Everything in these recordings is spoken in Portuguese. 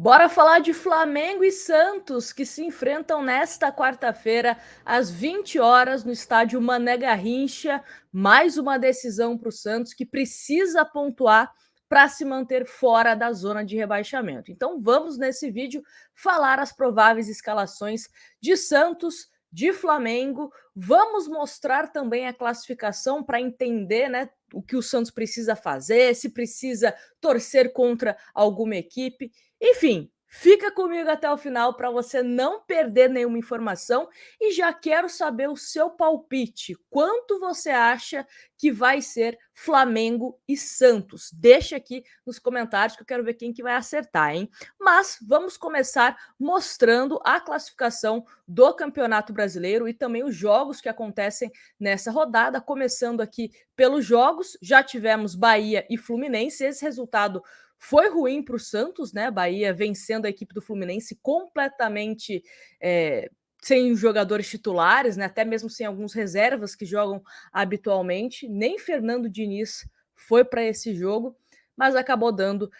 Bora falar de Flamengo e Santos, que se enfrentam nesta quarta-feira, às 20 horas, no estádio Mané Garrincha. Mais uma decisão para o Santos, que precisa pontuar para se manter fora da zona de rebaixamento. Então vamos, nesse vídeo, falar as prováveis escalações de Santos, de Flamengo. Vamos mostrar também a classificação para entender, né, o que o Santos precisa fazer, se precisa torcer contra alguma equipe. Enfim, fica comigo até o final para você não perder nenhuma informação e já quero saber o seu palpite. Quanto você acha que vai ser Flamengo e Santos? Deixa aqui nos comentários que eu quero ver quem que vai acertar, hein? Mas vamos começar mostrando a classificação do Campeonato Brasileiro e também os jogos que acontecem nessa rodada, começando aqui pelos jogos. Já tivemos Bahia e Fluminense. Esse resultado foi ruim para o Santos, né? Bahia vencendo a equipe do Fluminense completamente sem jogadores titulares, né? Até mesmo sem alguns reservas que jogam habitualmente. Nem Fernando Diniz foi para esse jogo, mas acabou dando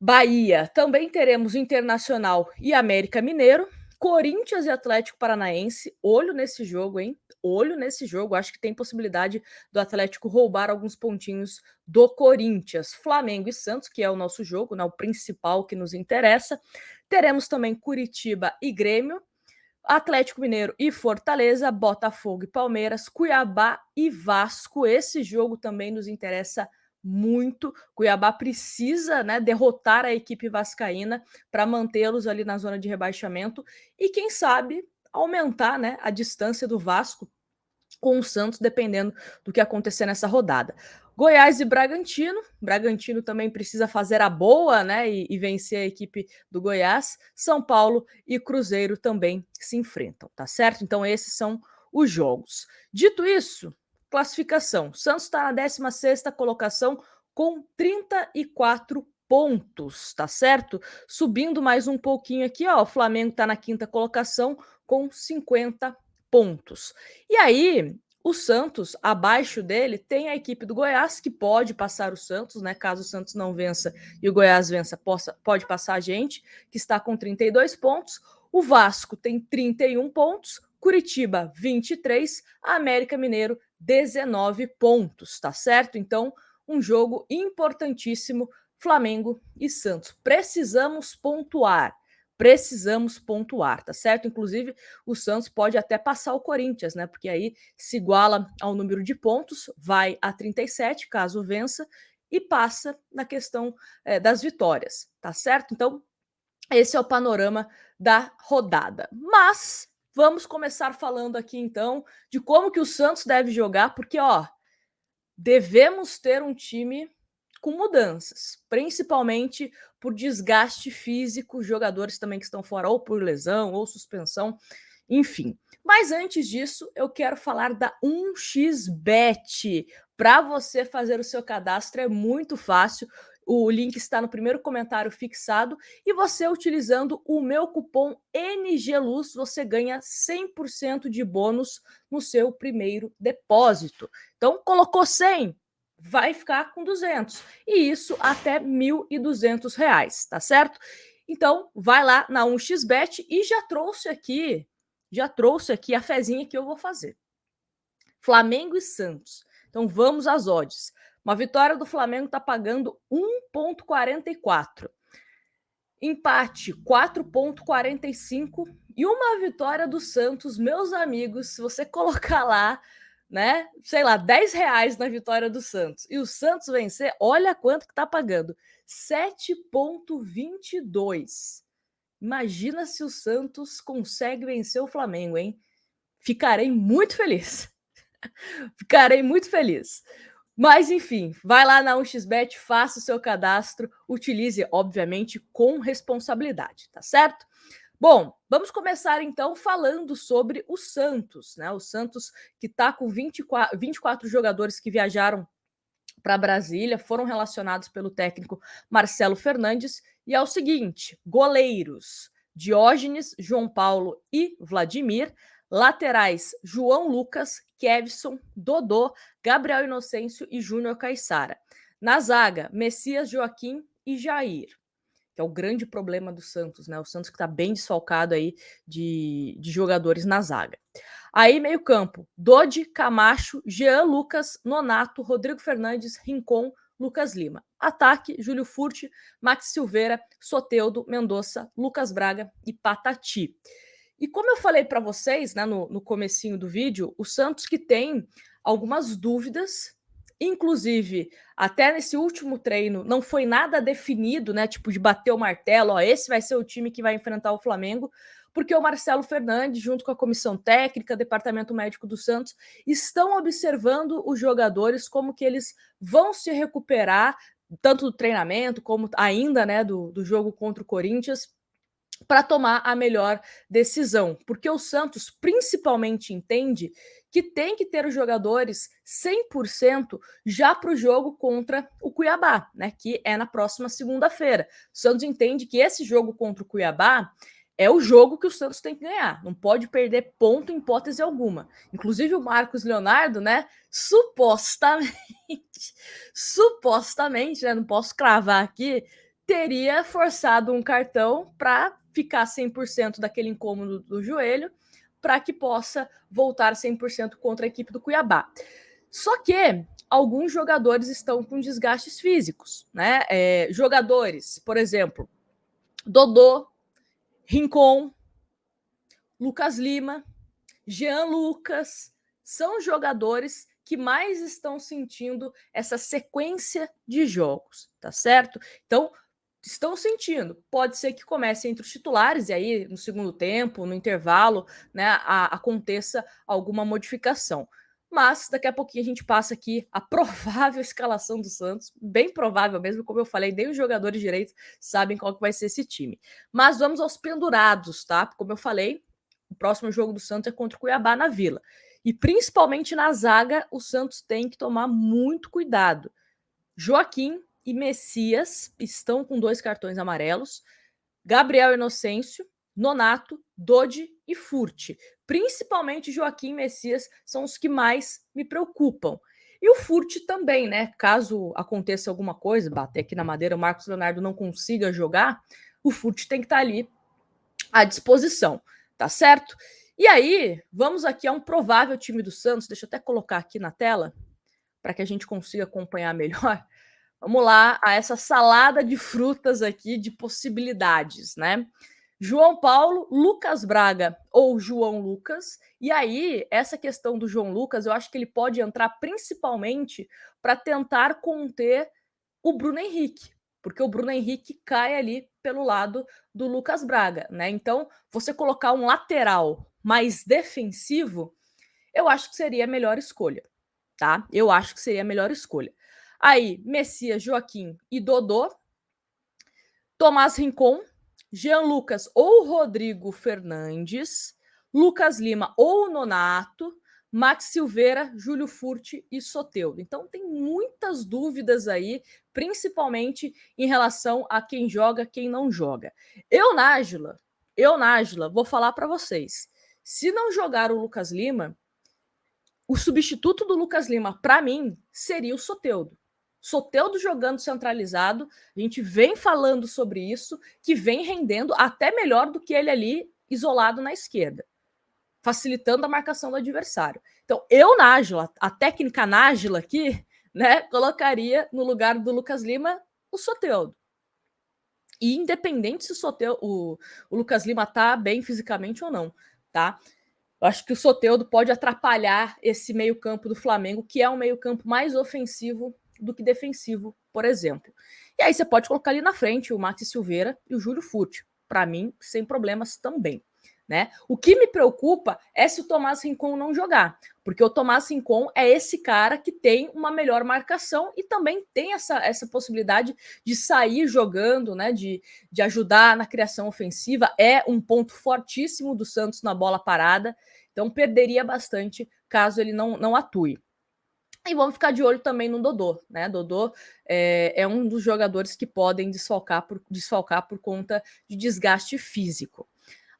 Bahia. Também teremos Internacional e América Mineiro, Corinthians e Atlético Paranaense. Olho nesse jogo, hein? Olho nesse jogo. Acho que tem possibilidade do Atlético roubar alguns pontinhos do Corinthians. Flamengo e Santos, que é o nosso jogo, né? O principal que nos interessa. Teremos também Curitiba e Grêmio, Atlético Mineiro e Fortaleza, Botafogo e Palmeiras, Cuiabá e Vasco. Esse jogo também nos interessa muito. Cuiabá precisa, né, derrotar a equipe vascaína para mantê-los ali na zona de rebaixamento e, quem sabe, aumentar, né, a distância do Vasco com o Santos, dependendo do que acontecer nessa rodada. Goiás e Bragantino. Bragantino também precisa fazer a boa, né? E vencer a equipe do Goiás. São Paulo e Cruzeiro também se enfrentam, tá certo? Então, esses são os jogos. Dito isso, classificação. Santos está na 16ª colocação com 34 pontos, tá certo? Subindo mais um pouquinho aqui, ó. O Flamengo está na 5ª colocação com 50 pontos. E aí, o Santos, abaixo dele, tem a equipe do Goiás, que pode passar o Santos, né? Caso o Santos não vença e o Goiás vença, pode passar a gente, que está com 32 pontos. O Vasco tem 31 pontos, Curitiba, 23, América Mineiro, 19 pontos, tá certo? Então, um jogo importantíssimo, Flamengo e Santos. Precisamos pontuar, tá certo? Inclusive, o Santos pode até passar o Corinthians, né? Porque aí se iguala ao número de pontos, vai a 37, caso vença, e passa na questão das vitórias, tá certo? Então, esse é o panorama da rodada. Mas vamos começar falando aqui, então, de como que o Santos deve jogar, porque, ó, devemos ter um time com mudanças, principalmente por desgaste físico, jogadores também que estão fora ou por lesão ou suspensão, enfim. Mas antes disso, eu quero falar da 1xBet. Para você fazer o seu cadastro é muito fácil. O link está no primeiro comentário fixado e você, utilizando o meu cupom NGLUZ, você ganha 100% de bônus no seu primeiro depósito. Então, colocou 100, vai ficar com 200. E isso até R$ 1.200, tá certo? Então, vai lá na 1xBet e já trouxe aqui a fezinha que eu vou fazer. Flamengo e Santos. Então, vamos às odds. Uma vitória do Flamengo está pagando 1,44. Empate, 4,45. E uma vitória do Santos, meus amigos, se você colocar lá, né, sei lá, R$ 10 na vitória do Santos e o Santos vencer, olha quanto que tá pagando, 7,22. Imagina se o Santos consegue vencer o Flamengo, hein? Ficarei muito feliz. Ficarei muito feliz. Mas, enfim, vai lá na 1xBet, faça o seu cadastro, utilize, obviamente, com responsabilidade, tá certo? Bom, vamos começar então falando sobre o Santos, né? O Santos que está com 24 jogadores que viajaram para Brasília, foram relacionados pelo técnico Marcelo Fernandes. E é o seguinte: goleiros Diógenes, João Paulo e Vladimir. Laterais: João Lucas, Kevson, Dodô, Gabriel Inocêncio e Júnior Caissara. Na zaga: Messias, Joaquim e Jair. que é o grande problema do Santos, né? O Santos que está bem desfalcado aí de jogadores na zaga. Aí, meio campo, Dodi, Camacho, Jean Lucas, Nonato, Rodrigo Fernandes, Rincon, Lucas Lima. Ataque, Júlio Furti, Max Silveira, Soteldo, Mendonça, Lucas Braga e Patati. E como eu falei para vocês, né, no comecinho do vídeo, o Santos que tem algumas dúvidas, inclusive até nesse último treino não foi nada definido, né, tipo de bater o martelo, ó, esse vai ser o time que vai enfrentar o Flamengo, porque o Marcelo Fernandes, junto com a comissão técnica, departamento médico do Santos, estão observando os jogadores, como que eles vão se recuperar, tanto do treinamento como ainda, né, do jogo contra o Corinthians, para tomar a melhor decisão, porque o Santos principalmente entende que tem que ter os jogadores 100% já para o jogo contra o Cuiabá, né, que é na próxima segunda-feira. O Santos entende que esse jogo contra o Cuiabá é o jogo que o Santos tem que ganhar, não pode perder ponto em hipótese alguma. Inclusive o Marcos Leonardo, né, supostamente, né, não posso cravar aqui, teria forçado um cartão para ficar 100% daquele incômodo do joelho, para que possa voltar 100% contra a equipe do Cuiabá. Só que alguns jogadores estão com desgastes físicos, né? Jogadores, por exemplo, Dodô, Rincon, Lucas Lima, Jean Lucas, são jogadores que mais estão sentindo essa sequência de jogos, tá certo? Então, estão sentindo. Pode ser que comece entre os titulares e aí no segundo tempo, no intervalo, né, aconteça alguma modificação. Mas daqui a pouquinho a gente passa aqui a provável escalação do Santos, bem provável mesmo, como eu falei, nem os jogadores direitos sabem qual que vai ser esse time. Mas vamos aos pendurados, tá? Como eu falei, o próximo jogo do Santos é contra o Cuiabá na Vila. E principalmente na zaga, o Santos tem que tomar muito cuidado. Joaquim e Messias estão com 2 cartões amarelos. Gabriel Inocêncio, Nonato, Dodi e Furti. Principalmente Joaquim e Messias são os que mais me preocupam. E o Furti também, né? Caso aconteça alguma coisa, bater aqui na madeira, o Marcos Leonardo não consiga jogar, o Furti tem que estar ali à disposição, tá certo? E aí, vamos aqui a um provável time do Santos. Deixa eu até colocar aqui na tela para que a gente consiga acompanhar melhor. Vamos lá a essa salada de frutas aqui de possibilidades, né? João Paulo, Lucas Braga ou João Lucas. E aí, essa questão do João Lucas, eu acho que ele pode entrar principalmente para tentar conter o Bruno Henrique, porque o Bruno Henrique cai ali pelo lado do Lucas Braga, né? Então, você colocar um lateral mais defensivo, eu acho que seria a melhor escolha, tá? Eu acho que seria a melhor escolha. Aí, Messias, Joaquim e Dodô, Tomás Rincon, Jean Lucas ou Rodrigo Fernandes, Lucas Lima ou Nonato, Max Silveira, Júlio Furti e Soteldo. Então tem muitas dúvidas aí, principalmente em relação a quem joga, quem não joga. Nájila, vou falar para vocês. Se não jogar o Lucas Lima, o substituto do Lucas Lima, para mim, seria o Soteldo. Soteldo jogando centralizado, a gente vem falando sobre isso, que vem rendendo até melhor do que ele ali isolado na esquerda, facilitando a marcação do adversário. Então, Nájila, a técnica Nájila aqui, né, colocaria no lugar do Lucas Lima o Soteldo. E independente se o Lucas Lima tá bem fisicamente ou não, tá? Eu acho que o Soteldo pode atrapalhar esse meio-campo do Flamengo, que é um meio-campo mais ofensivo do que defensivo, por exemplo. E aí você pode colocar ali na frente o Max Silveira e o Júlio Furti. Para mim, sem problemas também. Né? O que me preocupa é se o Tomás Rincon não jogar, porque o Tomás Rincon é esse cara que tem uma melhor marcação e também tem essa possibilidade de sair jogando, né? De ajudar na criação ofensiva. É um ponto fortíssimo do Santos na bola parada, então perderia bastante caso ele não atue. E vamos ficar de olho também no Dodô, né? Dodô é um dos jogadores que podem desfalcar por conta de desgaste físico.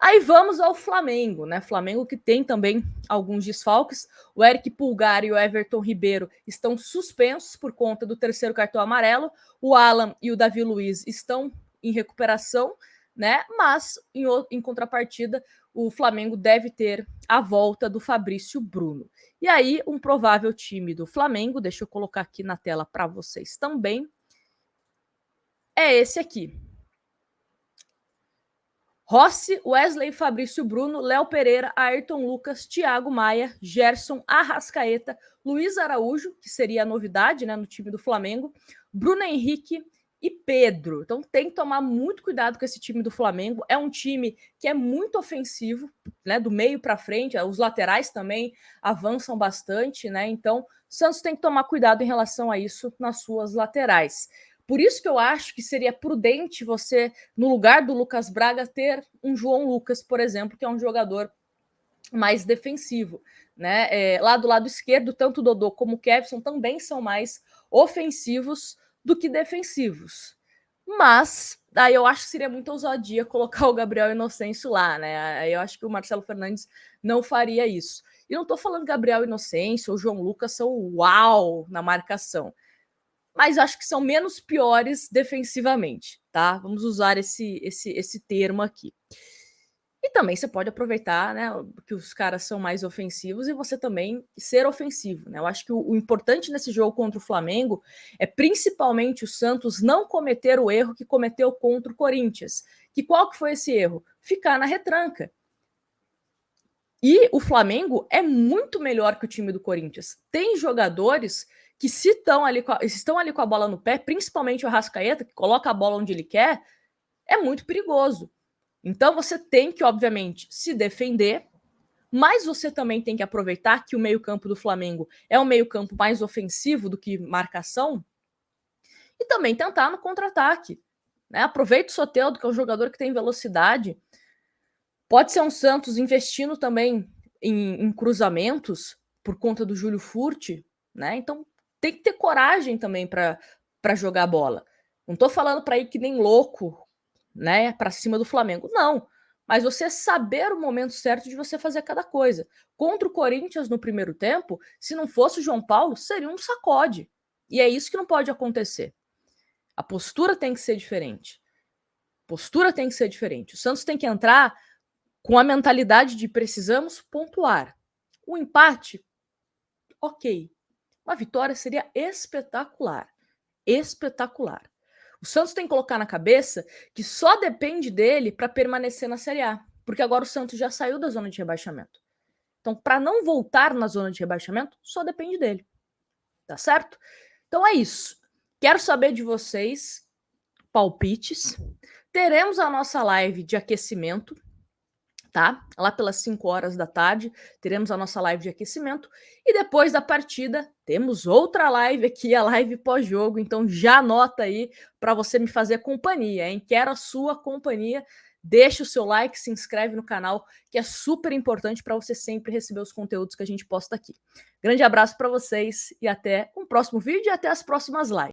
Aí vamos ao Flamengo, né? Flamengo que tem também alguns desfalques. O Eric Pulgar e o Everton Ribeiro estão suspensos por conta do terceiro cartão amarelo. O Alan e o Davi Luiz estão em recuperação, né? Mas, em contrapartida, o Flamengo deve ter a volta do Fabrício Bruno. E aí, um provável time do Flamengo, deixa eu colocar aqui na tela para vocês também, é esse aqui. Rossi, Wesley, Fabrício Bruno, Léo Pereira, Ayrton Lucas, Thiago Maia, Gerson, Arrascaeta, Luiz Araújo, que seria a novidade, né, no time do Flamengo, Bruno Henrique e Pedro. Então tem que tomar muito cuidado com esse time do Flamengo. É um time que é muito ofensivo, né, do meio para frente. Os laterais também avançam bastante, né? Então o Santos tem que tomar cuidado em relação a isso nas suas laterais. Por isso que eu acho que seria prudente você, no lugar do Lucas Braga, ter um João Lucas, por exemplo, que é um jogador mais defensivo, né? Lá do lado esquerdo, tanto o Dodô como o Kevson também são mais ofensivos do que defensivos. Mas aí eu acho que seria muita ousadia colocar o Gabriel Inocêncio lá, né? Aí eu acho que o Marcelo Fernandes não faria isso. E não tô falando Gabriel Inocêncio ou João Lucas são uau na marcação, mas acho que são menos piores defensivamente, tá? Vamos usar esse termo aqui. E também você pode aproveitar, né, que os caras são mais ofensivos e você também ser ofensivo, né? Eu acho que o importante nesse jogo contra o Flamengo é principalmente o Santos não cometer o erro que cometeu contra o Corinthians. Que qual que foi esse erro? Ficar na retranca. E o Flamengo é muito melhor que o time do Corinthians. Tem jogadores que se estão ali com a bola no pé, principalmente o Arrascaeta, que coloca a bola onde ele quer, é muito perigoso. Então você tem que, obviamente, se defender, mas você também tem que aproveitar que o meio-campo do Flamengo é um meio-campo mais ofensivo do que marcação e também tentar no contra-ataque, né? Aproveita o Soteldo, que é um jogador que tem velocidade. Pode ser um Santos investindo também em cruzamentos por conta do Júlio Furti, né? Então tem que ter coragem também para jogar bola. Não estou falando para ir que nem louco, né, para cima do Flamengo. Não, mas você saber o momento certo de você fazer cada coisa. Contra o Corinthians no primeiro tempo, se não fosse o João Paulo, seria um sacode. E é isso que não pode acontecer. A postura tem que ser diferente. Postura tem que ser diferente. O Santos tem que entrar com a mentalidade de precisamos pontuar. O empate, ok. Uma vitória seria espetacular. Espetacular. O Santos tem que colocar na cabeça que só depende dele para permanecer na Série A, porque agora o Santos já saiu da zona de rebaixamento. Então, para não voltar na zona de rebaixamento, só depende dele. Tá certo? Então é isso. Quero saber de vocês palpites. Teremos a nossa live de aquecimento, tá? Lá pelas 5 horas da tarde, teremos a nossa live de aquecimento e depois da partida temos outra live aqui, a live pós-jogo, então já anota aí para você me fazer companhia, hein? Quero a sua companhia. Deixa o seu like, se inscreve no canal, que é super importante para você sempre receber os conteúdos que a gente posta aqui. Grande abraço para vocês e até um próximo vídeo e até as próximas lives.